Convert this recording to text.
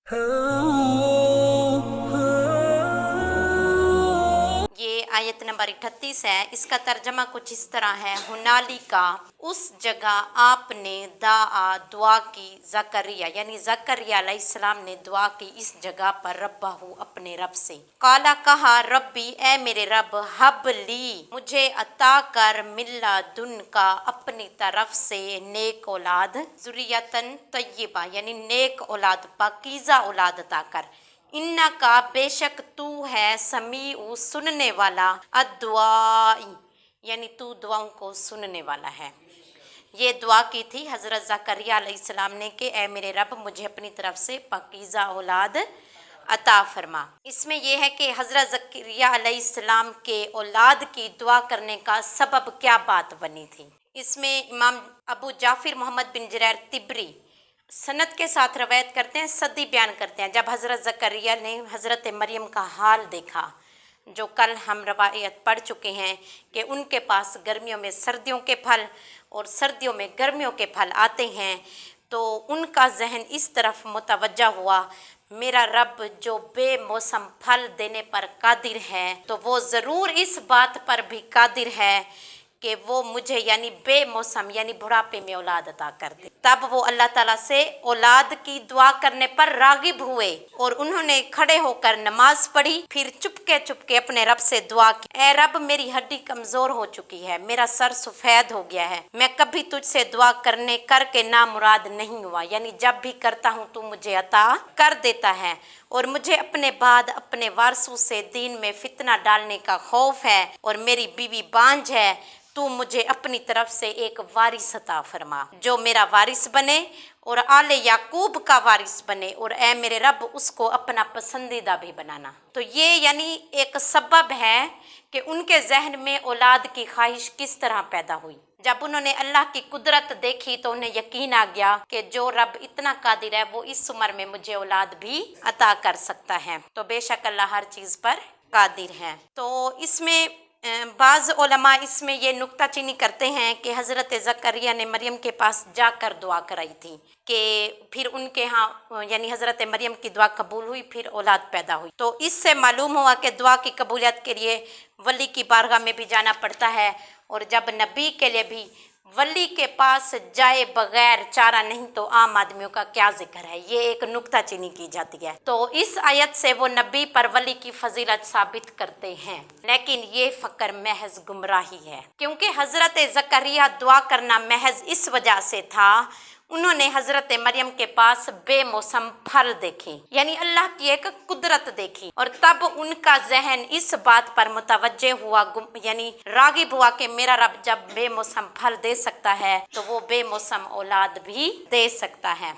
ये आयत नंबर 38 है। इसका तर्जमा कुछ इस तरह है, हुनालिका, उस जगह आपने दुआ की, ज़करिया यानी ज़करिया अलैहिस्सलाम ने दुआ की इस जगह पर, रब्बाहू अपने रब से, काला कहा, रब्बी ए मेरे रब, हबली मुझे अता कर, मिल्ला दुन का अपनी तरफ से, नेक औलाद, ज़ुर्रियतन तय्यबा यानी नेक औलाद, पाकीज़ा औलाद अता कर, इन्ना का बेशक तू है, समीउ सुनने वाला, अद्वाई यानी तू दुआओं को सुनने वाला है। ये दुआ की थी हज़रत ज़करिया अलैहिस्सलाम ने कि ए मेरे रब मुझे अपनी तरफ से पाकीज़ा औलाद अता फरमा। इसमें यह है कि हज़रत ज़करिया अलैहिस्सलाम के औलाद की दुआ करने का सबब क्या बात बनी थी। इसमें इमाम अबू जाफ़िर मोहम्मद बिन जरैर तिबरी सनद के साथ रवायत करते हैं, सदी बयान करते हैं, जब हज़रत ज़करिया ने हज़रत मरियम का हाल देखा, जो कल हम रवायत पढ़ चुके हैं कि उनके पास गर्मियों में सर्दियों के फल और सर्दियों में गर्मियों के फल आते हैं, तो उनका जहन इस तरफ मुतवज्जा हुआ, मेरा रब जो बेमौसम फल देने पर कादिर है, तो वो ज़रूर इस बात पर भी कादिर है कि वो मुझे यानी बेमौसम यानी बुढ़ापे में औलाद अता कर दे। तब वो अल्लाह ताला से औलाद की दुआ करने पर रागिब हुए और उन्होंने खड़े होकर नमाज पढ़ी, फिर चुपके अपने रब से दुआ की, ए रब मेरी हड्डी कमज़ोर हो चुकी है, मेरा सर सफ़ेद हो गया है, मैं कभी तुझसे दुआ करके नामुराद नहीं हुआ, यानी जब भी करता हूँ तू मुझे अता कर देता है, और मुझे अपने बाद अपने वारसों से दीन में फितना डालने का खौफ है, और मेरी बीवी बांझ है, तू मुझे अपनी तरफ से एक वारिस अता फरमा जो मेरा वारिस बने और आले याकूब का वारिस बने, और ए मेरे रब उसको अपना पसंदीदा भी बनाना। तो ये यानी एक सबब है कि उनके जहन में औलाद की ख्वाहिश किस तरह पैदा हुई। जब उन्होंने अल्लाह की कुदरत देखी तो उन्हें यकीन आ गया कि जो रब इतना कादिर है वो इस उम्र में मुझे औलाद भी अता कर सकता है। तो बेशक अल्लाह हर चीज़ पर कादिर है। तो इसमें बाज़ उलमा इसमें ये नुक्ता चीनी करते हैं कि हज़रत ज़करिया ने मरियम के पास जाकर दुआ कराई थी कि फिर उनके यहाँ यानी हज़रत मरियम की दुआ कबूल हुई, फिर औलाद पैदा हुई। तो इससे मालूम हुआ कि दुआ की कबूलियत के लिए वली की बारगाह में भी जाना पड़ता है, और जब नबी के लिए भी वली के पास जाए बगैर चारा नहीं तो आम आदमियों का क्या जिक्र है, ये एक नुक्ता चीनी की जाती है। तो इस आयत से वो नबी पर वली की फजीलत साबित करते हैं, लेकिन ये फ़क्र महज गुमराही है, क्योंकि हज़रत ज़करिया दुआ करना महज इस वजह से था, उन्होंने हज़रत मरियम के पास बेमौसम फल देखे, यानी अल्लाह की एक कुदरत देखी, और तब उनका जहन इस बात पर मुतवज्जे हुआ, यानी रागिब हुआ कि मेरा रब जब बेमौसम फल दे सकता है तो वो बेमौसम औलाद भी दे सकता है।